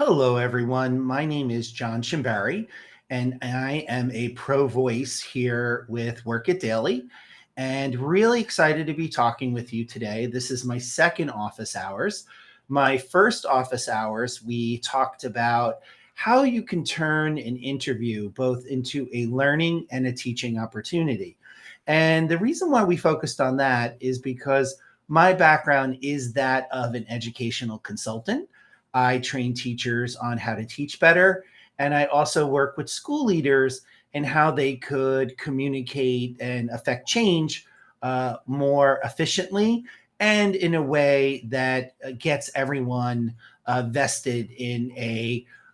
Hello, everyone. My name is John Schembari, and I am a pro voice here with Work It Daily, and really excited to be talking with you today. This is my second office hours. My first office hours, we talked about how you can turn an interview both into a learning and a teaching opportunity. And the reason why we focused on that is because my background is that of an educational consultant. I train teachers on how to teach better. And I also work with school leaders and how they could communicate and affect change more efficiently and in a way that gets everyone vested in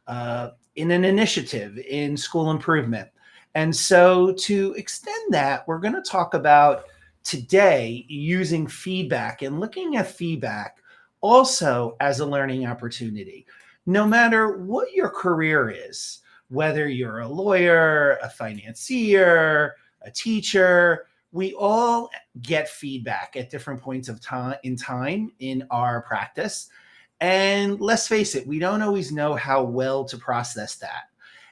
an initiative in school improvement. And so, to extend that, we're going to talk about today using feedback and looking at feedback also as a learning opportunity. No matter what your career is, whether you're a lawyer, a financier, a teacher, we all get feedback at different points of time in our practice. And let's face it, we don't always know how well to process that.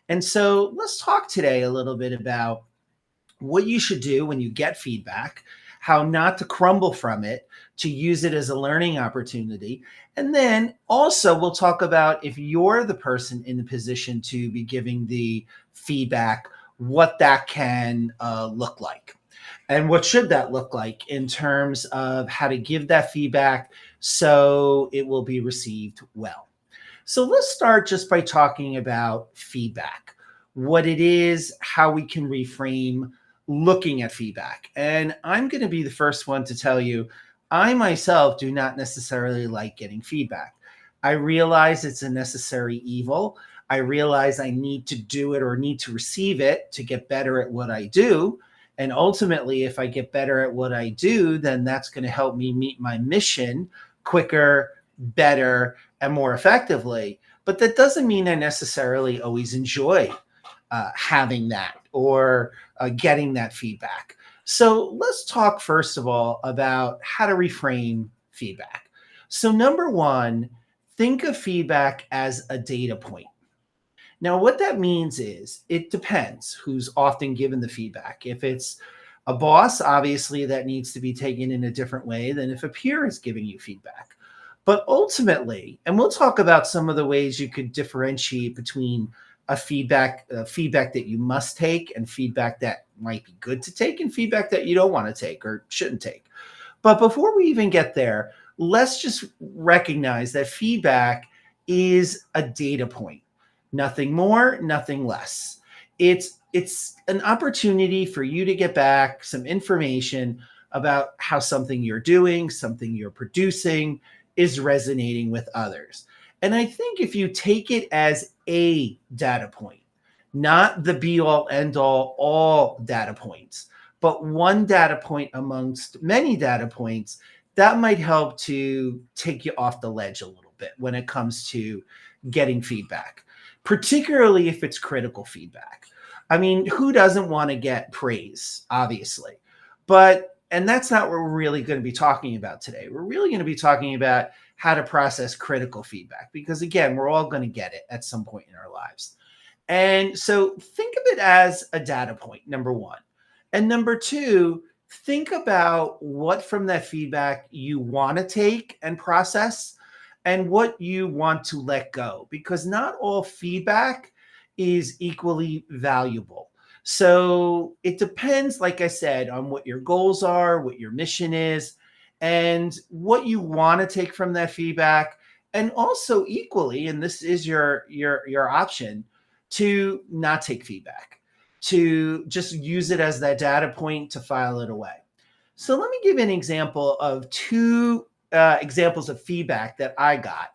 And so let's talk today a little bit about what you should do when you get feedback, how not to crumble from it, to use it as a learning opportunity. And then also, we'll talk about if you're the person in the position to be giving the feedback, what that can look like. And what should that look like in terms of how to give that feedback so it will be received well? So let's start just by talking about feedback, what it is, how we can reframe looking at feedback. And I'm going to be the first one to tell you, I myself do not necessarily like getting feedback. I realize it's a necessary evil. I realize I need to do it or need to receive it to get better at what I do. And ultimately, if I get better at what I do, then that's going to help me meet my mission quicker, better, and more effectively. But that doesn't mean I necessarily always enjoy having that or getting that feedback. So let's talk first of all about how to reframe feedback. So, number one, think of feedback as a data point. Now, what that means is it depends who's often given the feedback. If it's a boss, obviously that needs to be taken in a different way than if a peer is giving you feedback. But ultimately, and we'll talk about some of the ways you could differentiate between feedback that you must take and feedback that might be good to take and feedback that you don't want to take or shouldn't take. But before we even get there, let's just recognize that feedback is a data point. Nothing more, nothing less. It's an opportunity for you to get back some information about how something you're doing, something you're producing is resonating with others. And I think if you take it as a data point, not the be all end all data points, but one data point amongst many data points, that might help to take you off the ledge a little bit when it comes to getting feedback, particularly if it's critical feedback. I mean, who doesn't want to get praise, obviously? And that's not what we're really going to be talking about today. We're really going to be talking about how to process critical feedback because, again, we're all going to get it at some point in our lives. And so think of it as a data point, number one. And number two, think about what from that feedback you want to take and process and what you want to let go, because not all feedback is equally valuable. So it depends, like I said, on what your goals are, what your mission is, and what you want to take from that feedback. And also equally, and this is your option, to not take feedback, to just use it as that data point to file it away. So let me give you an example of two examples of feedback that I got.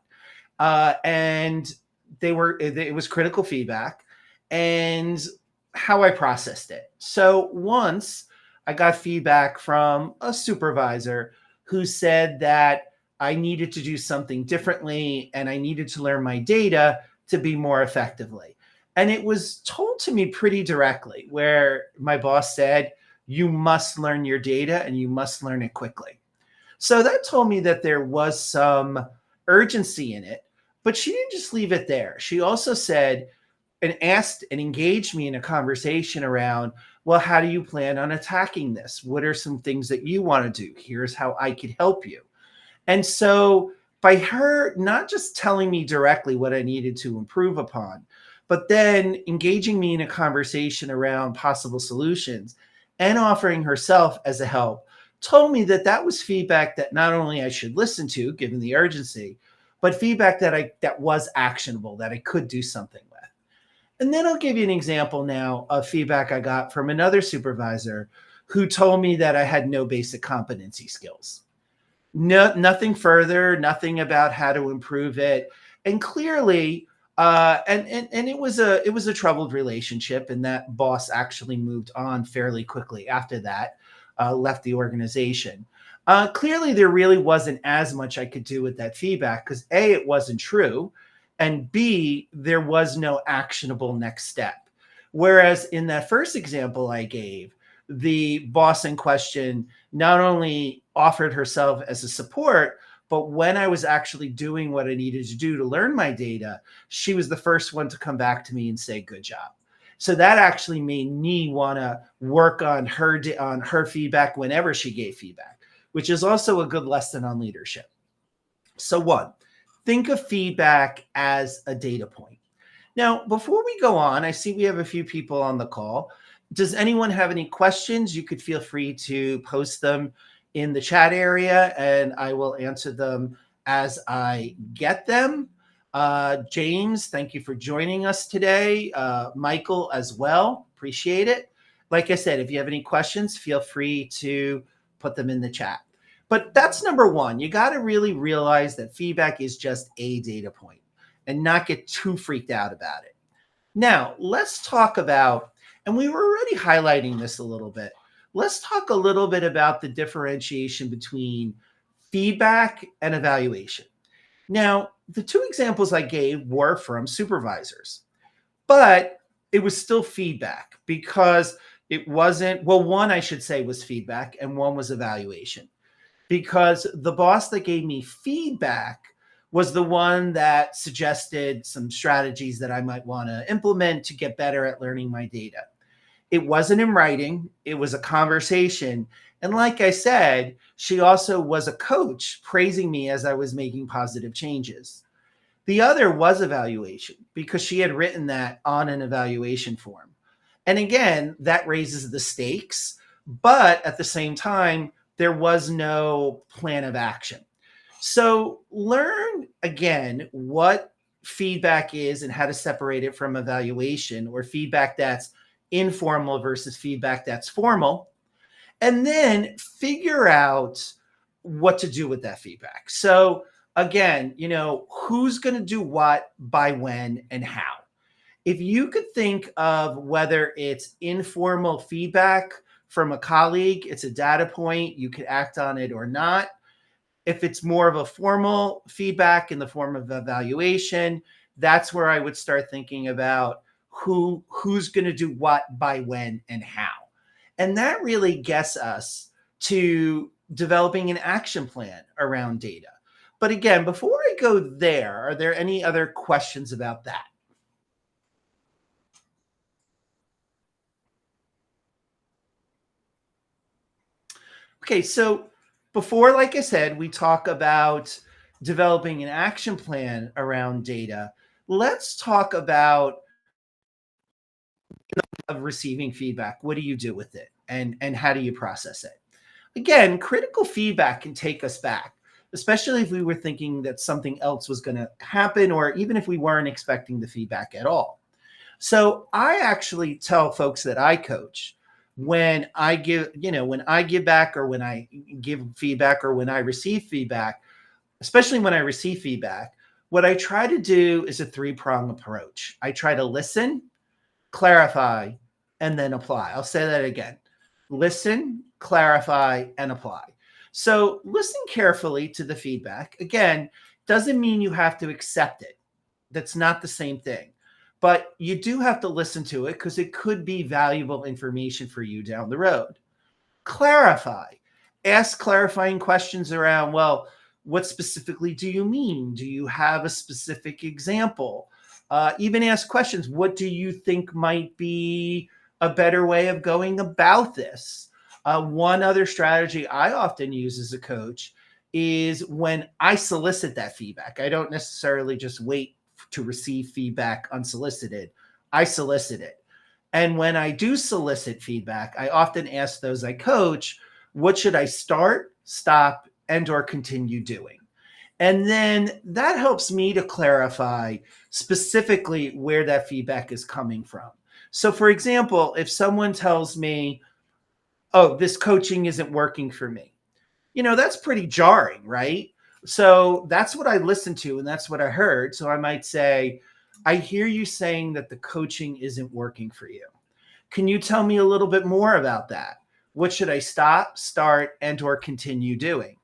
And it was critical feedback and how I processed it. So once I got feedback from a supervisor who said that I needed to do something differently and I needed to learn my data to be more effectively. And it was told to me pretty directly, where my boss said, you must learn your data and you must learn it quickly. So that told me that there was some urgency in it, But she didn't just leave it there. She also said and asked and engaged me in a conversation around, well, how do you plan on attacking this? What are some things that you want to do? Here's how I could help you. And so by her not just telling me directly what I needed to improve upon, but then engaging me in a conversation around possible solutions and offering herself as a help, told me that that was feedback that not only I should listen to, given the urgency, but feedback that was actionable, that I could do something with. And then I'll give you an example now of feedback I got from another supervisor who told me that I had no basic competency skills. No, nothing further, nothing about how to improve it. And clearly, and it was a troubled relationship, and that boss actually moved on fairly quickly after that, left the organization. Clearly, there really wasn't as much I could do with that feedback because A, it wasn't true, and B, there was no actionable next step. Whereas in that first example I gave, the boss in question not only offered herself as a support, but when I was actually doing what I needed to do to learn my data, she was the first one to come back to me and say, good job. So that actually made me want to work on her feedback whenever she gave feedback, which is also a good lesson on leadership. So one, think of feedback as a data point. Now, before we go on, I see we have a few people on the call. Does anyone have any questions? You could feel free to post them in the chat area and I will answer them as I get them. James, thank you for joining us today. Michael as well, appreciate it. Like I said, if you have any questions, feel free to put them in the chat. But that's number one. You got to really realize that feedback is just a data point and not get too freaked out about it. Now, let's talk about, and we were already highlighting this a little bit. Let's talk a little bit about the differentiation between feedback and evaluation. Now, the two examples I gave were from supervisors, but it was still feedback because it wasn't, well, one I should say was feedback and one was evaluation. Because the boss that gave me feedback was the one that suggested some strategies that I might want to implement to get better at learning my data. It wasn't in writing, it was a conversation. And like I said, she also was a coach praising me as I was making positive changes. The other was evaluation because she had written that on an evaluation form. And again, that raises the stakes, but at the same time, there was no plan of action. So learn again what feedback is and how to separate it from evaluation or feedback that's informal versus feedback that's formal. And then figure out what to do with that feedback. So again, who's going to do what, by when, and how. If you could think of whether it's informal feedback from a colleague, it's a data point, you could act on it or not. If it's more of a formal feedback in the form of evaluation, that's where I would start thinking about who's going to do what, by when, and how. And that really gets us to developing an action plan around data. But again, before I go there, are there any other questions about that? Okay, so before, like I said, we talk about developing an action plan around data, let's talk about receiving feedback. What do you do with it? And how do you process it? Again, critical feedback can take us back, especially if we were thinking that something else was going to happen, or even if we weren't expecting the feedback at all. So I actually tell folks that I coach, when I give back, or when I give feedback, or when I receive feedback, especially when I receive feedback, what I try to do is a three-pronged approach. I try to listen, clarify, and then apply. I'll say that again. Listen, clarify, and apply. So listen carefully to the feedback. Again, doesn't mean you have to accept it. That's not the same thing. But you do have to listen to it because it could be valuable information for you down the road. Clarify. Ask clarifying questions around, well, What specifically do you mean? Do you have a specific example? Even ask questions. What do you think might be a better way of going about this? One other strategy I often use as a coach is when I solicit that feedback. I don't necessarily just wait to receive feedback unsolicited. I solicit it. And when I do solicit feedback, I often ask those I coach, what should I start, stop, and or continue doing? And then that helps me to clarify specifically where that feedback is coming from. So for example, if someone tells me, oh, this coaching isn't working for me, that's pretty jarring, right? So that's what I listened to and that's what I heard. So I might say, I hear you saying that the coaching isn't working for you. Can you tell me a little bit more about that? What should I stop, start, and or continue doing?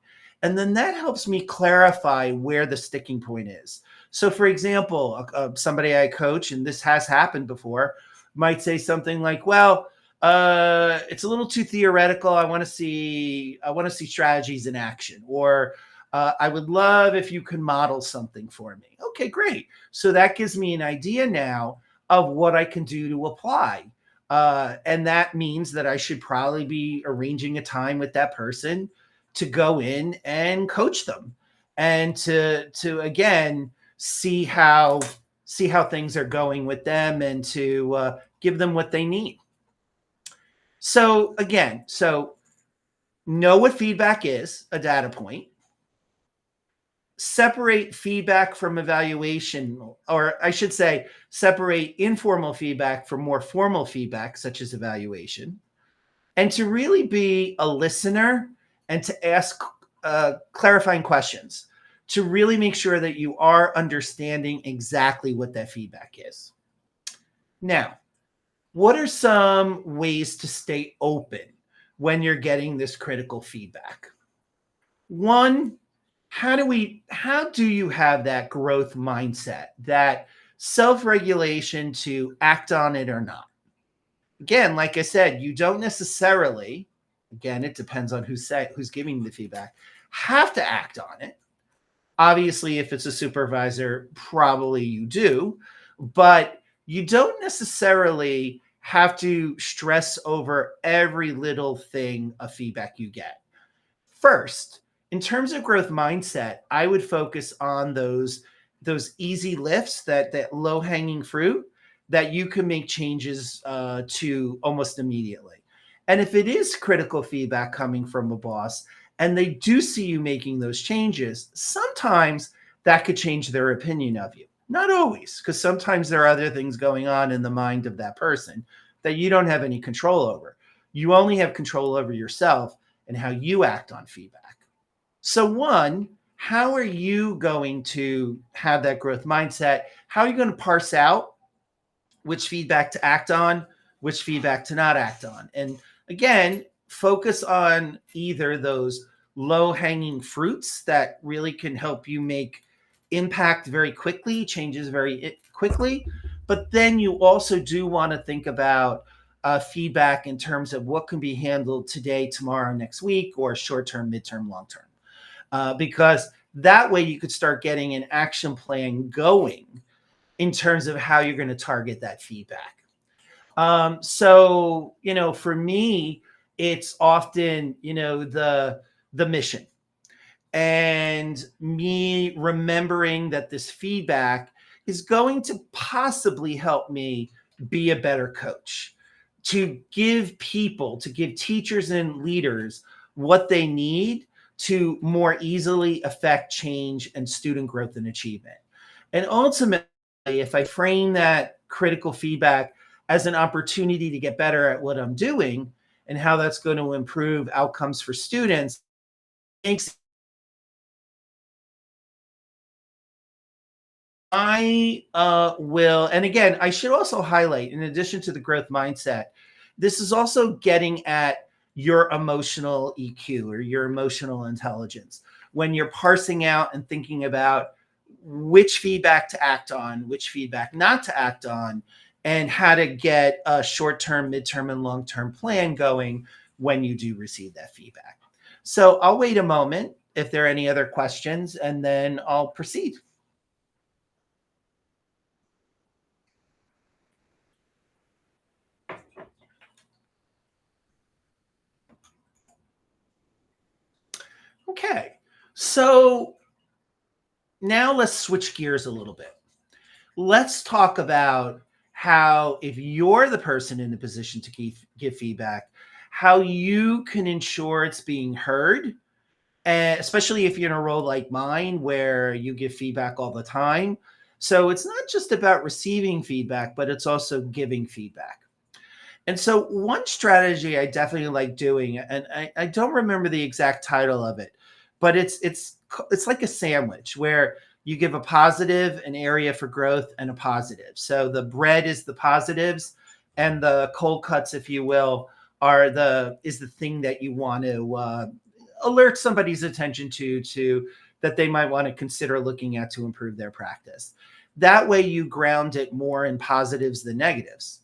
And then that helps me clarify where the sticking point is. So for example, somebody I coach, and this has happened before, might say something like, well, it's a little too theoretical. I want to see strategies in action, or I would love if you could model something for me. Okay, great. So that gives me an idea now of what I can do to apply. And that means that I should probably be arranging a time with that person to go in and coach them and to again see how things are going with them and to give them what they need. So again, know what feedback is, a data point. Separate feedback from evaluation, or I should say, separate informal feedback from more formal feedback, such as evaluation, and to really be a listener and to ask clarifying questions to really make sure that you are understanding exactly what that feedback is. Now, what are some ways to stay open when you're getting this critical feedback? One, how do you have that growth mindset, that self-regulation to act on it or not? Again, like I said, you don't necessarily, again, it depends on who's giving the feedback, have to act on it. Obviously, if it's a supervisor, probably you do, but you don't necessarily have to stress over every little thing of feedback you get. First, in terms of growth mindset, I would focus on those easy lifts, that low-hanging fruit that you can make changes to almost immediately. And if it is critical feedback coming from a boss and they do see you making those changes, sometimes that could change their opinion of you. Not always, because sometimes there are other things going on in the mind of that person that you don't have any control over. You only have control over yourself and how you act on feedback. So one, how are you going to have that growth mindset? How are you going to parse out which feedback to act on, which feedback to not act on? And again, focus on either those low-hanging fruits that really can help you make impact very quickly, changes very quickly, but then you also do want to think about feedback in terms of what can be handled today, tomorrow, next week, or short-term, midterm, long-term. Because that way you could start getting an action plan going in terms of how you're going to target that feedback. So, for me, it's often, the mission and me remembering that this feedback is going to possibly help me be a better coach, to give teachers and leaders what they need to more easily affect change and student growth and achievement. And ultimately, if I frame that critical feedback as an opportunity to get better at what I'm doing and how that's going to improve outcomes for students, I will, and again, I should also highlight, in addition to the growth mindset, this is also getting at your emotional EQ or your emotional intelligence. When you're parsing out and thinking about which feedback to act on, which feedback not to act on, and how to get a short-term, midterm, and long-term plan going when you do receive that feedback. So I'll wait a moment if there are any other questions, and then I'll proceed. Okay. So now let's switch gears a little bit. Let's talk about how, if you're the person in the position to give feedback, how you can ensure it's being heard, and especially if you're in a role like mine where you give feedback all the time. So it's not just about receiving feedback, but it's also giving feedback. And so one strategy I definitely like doing, and I don't remember the exact title of it, but it's like a sandwich where you give a positive, an area for growth, and a positive. So the bread is the positives, and the cold cuts, if you will, are the thing that you want to alert somebody's attention to that they might want to consider looking at to improve their practice. That way you ground it more in positives than negatives.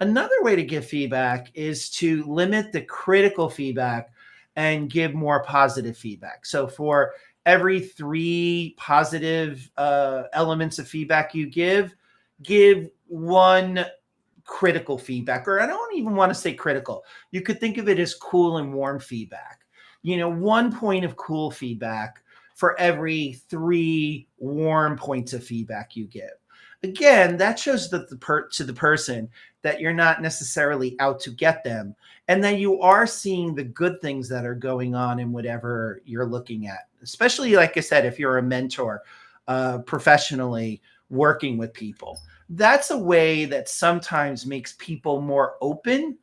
Another way to give feedback is to limit the critical feedback and give more positive feedback. So for every three positive elements of feedback you give one critical feedback, or I don't even want to say critical. You could think of it as cool and warm feedback. 1 point of cool feedback for every three warm points of feedback you give. Again, that shows that to the person that you're not necessarily out to get them, and that you are seeing the good things that are going on in whatever you're looking at. Especially, like I said, if you're a mentor, professionally working with people, that's a way that sometimes makes people more open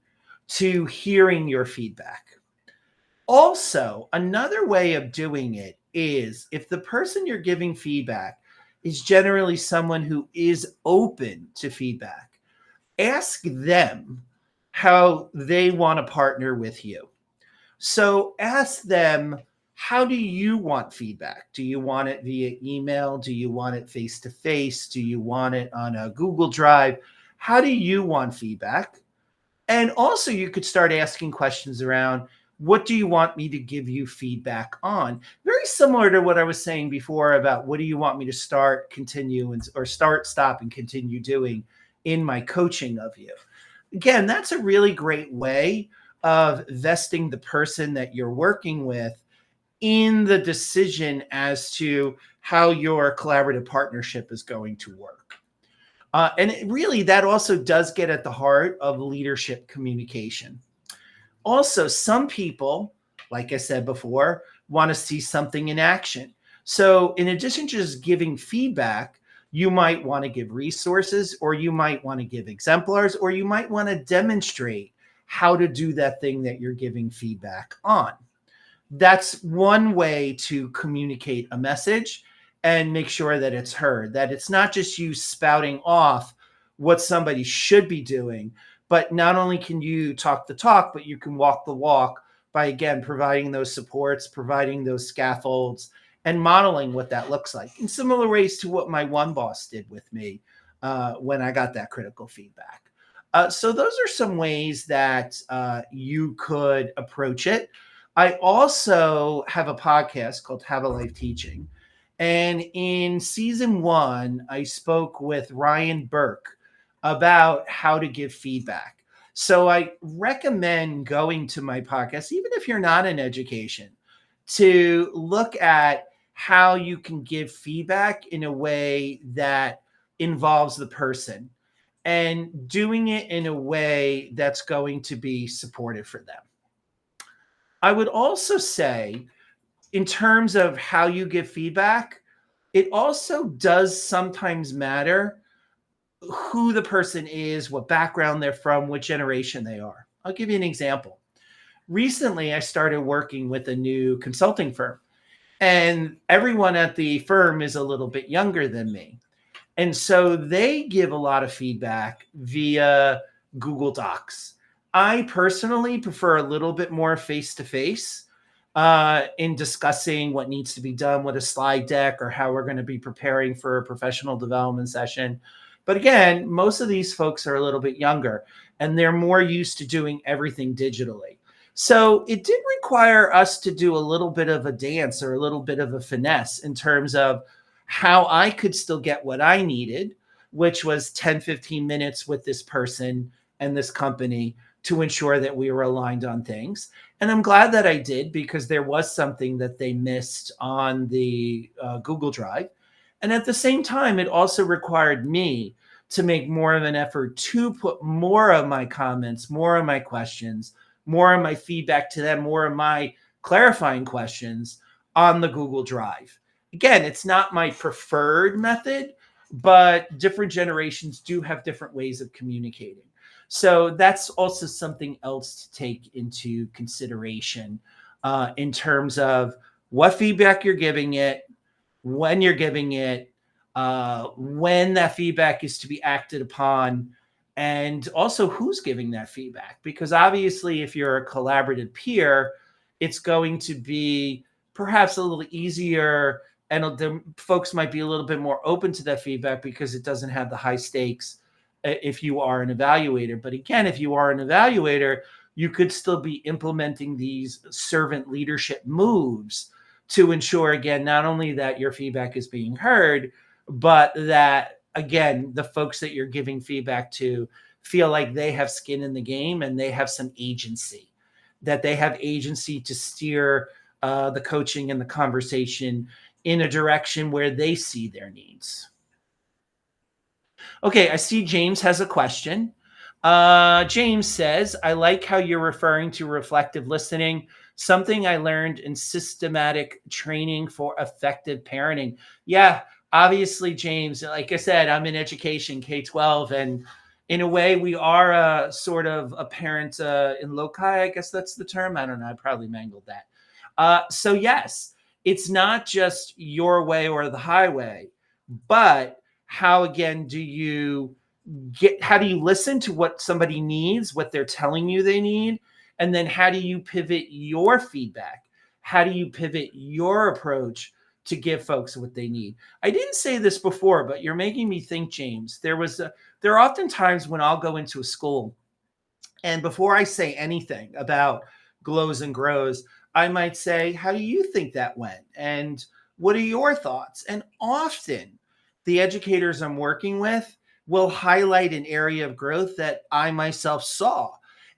to hearing your feedback. Also, another way of doing it is if the person you're giving feedback is generally someone who is open to feedback, ask them how they want to partner with you. So ask them, how do you want feedback? Do you want it via email? Do you want it face to face? Do you want it on a Google Drive? How do you want feedback? And also, you could start asking questions around, what do you want me to give you feedback on? Very similar to what I was saying before about what do you want me to start, continue, or start, stop, and continue doing in my coaching of you. Again, that's a really great way of vesting the person that you're working with in the decision as to how your collaborative partnership is going to work. And that also does get at the heart of leadership communication. Also, some people, like I said before, want to see something in action. So in addition to just giving feedback, you might want to give resources, or you might want to give exemplars, or you might want to demonstrate how to do that thing that you're giving feedback on. That's one way to communicate a message and make sure that it's heard, that it's not just you spouting off what somebody should be doing, but not only can you talk the talk, but you can walk the walk by, again, providing those supports, providing those scaffolds, and modeling what that looks like in similar ways to what my one boss did with me when I got that critical feedback. So those are some ways that you could approach it. I also have a podcast called Have a Life Teaching. And in season 1, I spoke with Ryan Burke about how to give feedback. So I recommend going to my podcast, even if you're not in education, to look at how you can give feedback in a way that involves the person and doing it in a way that's going to be supportive for them. I would also say, in terms of how you give feedback, it also does sometimes matter who the person is, what background they're from, what generation they are. I'll give you an example. Recently, I started working with a new consulting firm, and everyone at the firm is a little bit younger than me. And so they give a lot of feedback via Google Docs. I personally prefer a little bit more face-to-face in discussing what needs to be done with a slide deck or how we're going to be preparing for a professional development session. But again, most of these folks are a little bit younger and they're more used to doing everything digitally. So it did require us to do a little bit of a dance or a little bit of a finesse in terms of how I could still get what I needed, which was 10, 15 minutes with this person and this company to ensure that we were aligned on things. And I'm glad that I did, because there was something that they missed on the Google Drive. And at the same time, it also required me to make more of an effort to put more of my comments, more of my questions, more of my feedback to them, more of my clarifying questions on the Google Drive. Again, it's not my preferred method, but different generations do have different ways of communicating. So that's also something else to take into consideration in terms of what feedback you're giving it, when you're giving it, when that feedback is to be acted upon, and also who's giving that feedback. Because obviously, if you're a collaborative peer, it's going to be perhaps a little easier, and the folks might be a little bit more open to that feedback because it doesn't have the high stakes if you are an evaluator. But again, if you are an evaluator, you could still be implementing these servant leadership moves to ensure, again, not only that your feedback is being heard, but that, again, the folks that you're giving feedback to feel like they have skin in the game and they have some agency, that they have agency to steer the coaching and the conversation in a direction where they see their needs. Okay, I see James has a question. James says, I like how you're referring to reflective listening, something I learned in systematic training for effective parenting. Yeah, obviously, James, like I said, I'm in education, K-12, and in a way, we are a sort of a parent in loci, I guess that's the term. I don't know. I probably mangled that. So yes, it's not just your way or the highway, but how, again, how do you listen to what somebody needs, what they're telling you they need? And then how do you pivot your feedback? How do you pivot your approach to give folks what they need? I didn't say this before, but you're making me think, James. There are often times when I'll go into a school, and before I say anything about glows and grows, I might say, how do you think that went? And what are your thoughts? And often the educators I'm working with will highlight an area of growth that I myself saw.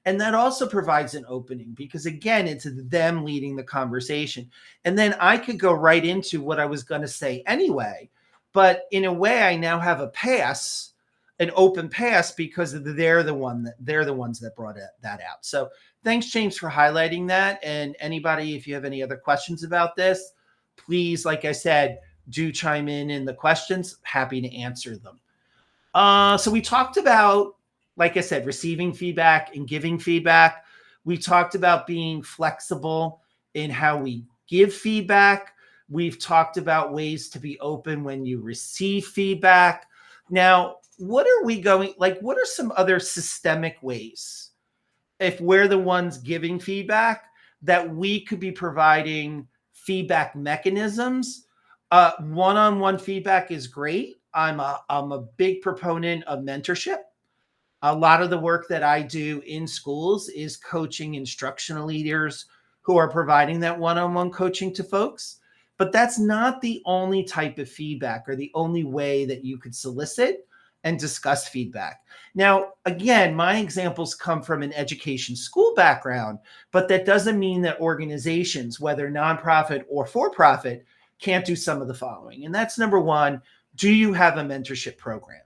And that also provides an opening because, again, it's them leading the conversation. And then I could go right into what I was going to say anyway. But in a way, I now have an open pass, because they're the ones that brought that out. So thanks, James, for highlighting that. And anybody, if you have any other questions about this, please, like I said, do chime in the questions. Happy to answer them. So we talked about, like I said, receiving feedback and giving feedback. We talked about being flexible in how we give feedback. We've talked about ways to be open when you receive feedback. Now, what are some other systemic ways, if we're the ones giving feedback, that we could be providing feedback mechanisms? One-on-one feedback is great. I'm a big proponent of mentorship. A lot of the work that I do in schools is coaching instructional leaders who are providing that one-on-one coaching to folks. But that's not the only type of feedback or the only way that you could solicit and discuss feedback. Now, again, my examples come from an education school background, but that doesn't mean that organizations, whether nonprofit or for-profit, can't do some of the following. And that's number one, do you have a mentorship program?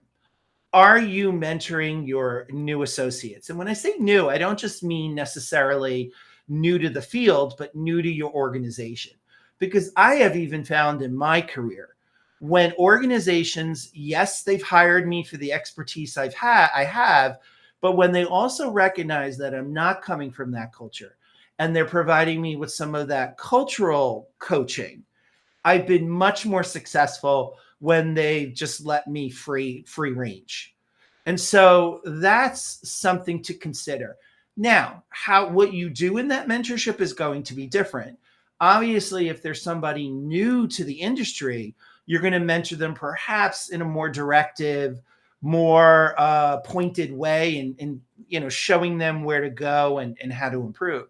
Are you mentoring your new associates? And when I say new, I don't just mean necessarily new to the field, but new to your organization. Because I have even found in my career, when organizations, yes, they've hired me for the expertise I have, but when they also recognize that I'm not coming from that culture and they're providing me with some of that cultural coaching, I've been much more successful when they just let me free range. And so that's something to consider. Now, what you do in that mentorship is going to be different. Obviously, if there's somebody new to the industry, you're going to mentor them perhaps in a more directive, more pointed way, and showing them where to go and how to improve.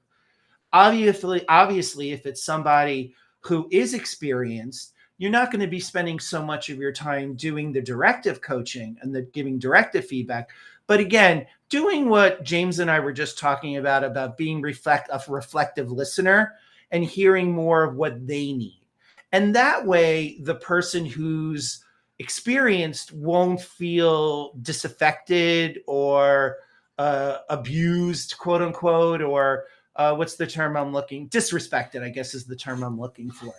Obviously, if it's somebody who is experienced, you're not going to be spending so much of your time doing the directive coaching and the giving directive feedback. But again, doing what James and I were just talking about being a reflective listener and hearing more of what they need. And that way, the person who's experienced won't feel disaffected or abused, quote unquote, or what's the term I'm looking? Disrespected, I guess, is the term I'm looking for.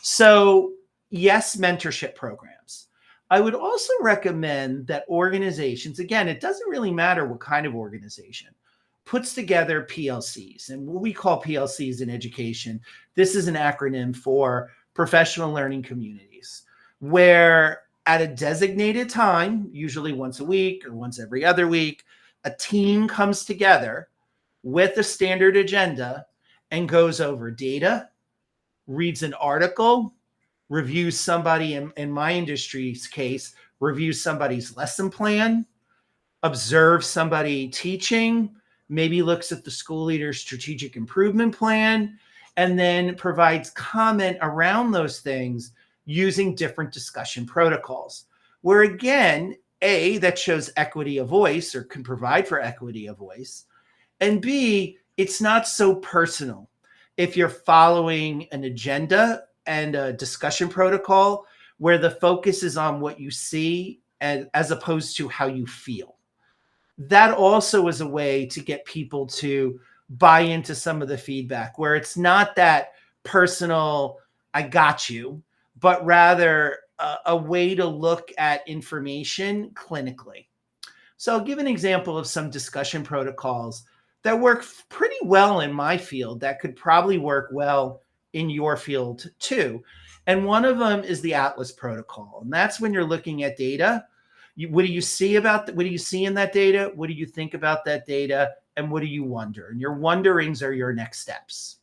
So, yes, mentorship programs. I would also recommend that organizations, again, it doesn't really matter what kind of organization, puts together PLCs. And what we call PLCs in education, this is an acronym for professional learning communities, where at a designated time, usually once a week or once every other week, a team comes together with a standard agenda and goes over data, reads an article, reviews somebody, in my industry's case, reviews somebody's lesson plan, observes somebody teaching, maybe looks at the school leader's strategic improvement plan, and then provides comment around those things using different discussion protocols. Where again, A, that shows equity of voice or can provide for equity of voice. And B, it's not so personal. If you're following an agenda and a discussion protocol where the focus is on what you see and as opposed to how you feel. That also is a way to get people to buy into some of the feedback where it's not that personal, I got you, but rather a way to look at information clinically. So I'll give an example of some discussion protocols that work pretty well in my field that could probably work well in your field too. And one of them is the Atlas protocol. And that's when you're looking at data. What do you see in that data? What do you think about that data? And what do you wonder? And your wonderings are your next steps.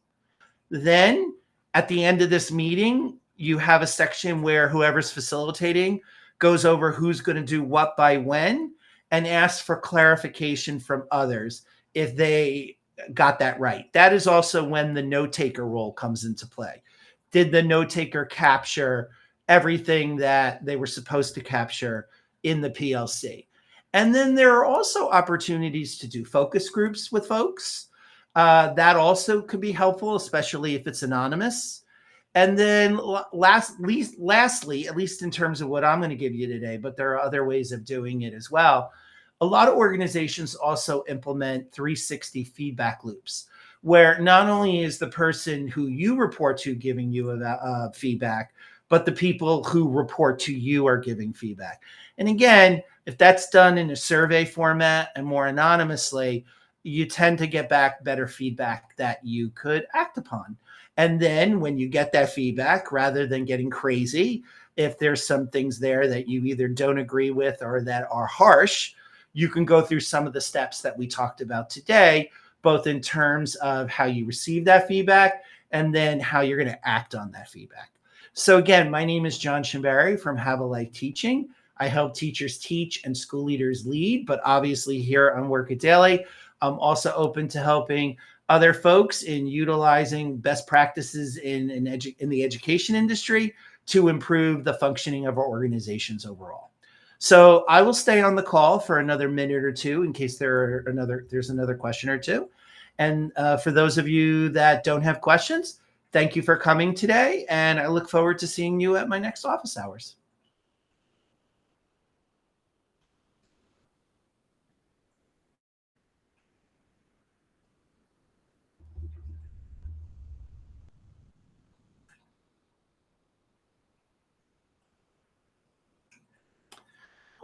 Then at the end of this meeting, you have a section where whoever's facilitating goes over who's going to do what by when and asks for clarification from others if they got that right. That is also when the note taker role comes into play. Did the note taker capture everything that they were supposed to capture in the PLC? And then there are also opportunities to do focus groups with folks. That also could be helpful, especially if it's anonymous. And then lastly, at least in terms of what I'm going to give you today, but there are other ways of doing it as well. A lot of organizations also implement 360 feedback loops, where not only is the person who you report to giving you feedback, but the people who report to you are giving feedback. And again, if that's done in a survey format and more anonymously, you tend to get back better feedback that you could act upon. And then when you get that feedback, rather than getting crazy, if there's some things there that you either don't agree with or that are harsh, you can go through some of the steps that we talked about today, both in terms of how you receive that feedback and then how you're going to act on that feedback. So again, my name is John Schembari from Have a Life Teaching. I help teachers teach and school leaders lead, but obviously here on Work It Daily, I'm also open to helping other folks in utilizing best practices in the education industry to improve the functioning of our organizations overall. So I will stay on the call for another minute or two in case there's another question or two. And for those of you that don't have questions, thank you for coming today. And I look forward to seeing you at my next office hours.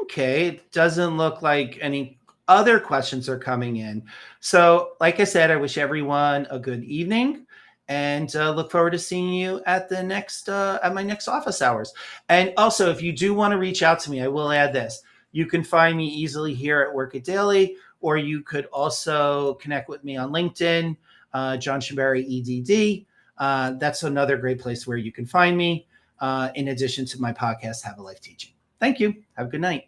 Okay, it doesn't look like any other questions are coming in. So, like I said, I wish everyone a good evening, and look forward to seeing you at the next at my next office hours. And also, if you do want to reach out to me, I will add this: you can find me easily here at Work It Daily, or you could also connect with me on LinkedIn, John Schembari EDD. That's another great place where you can find me. In addition to my podcast, Have a Life Teaching. Thank you. Have a good night.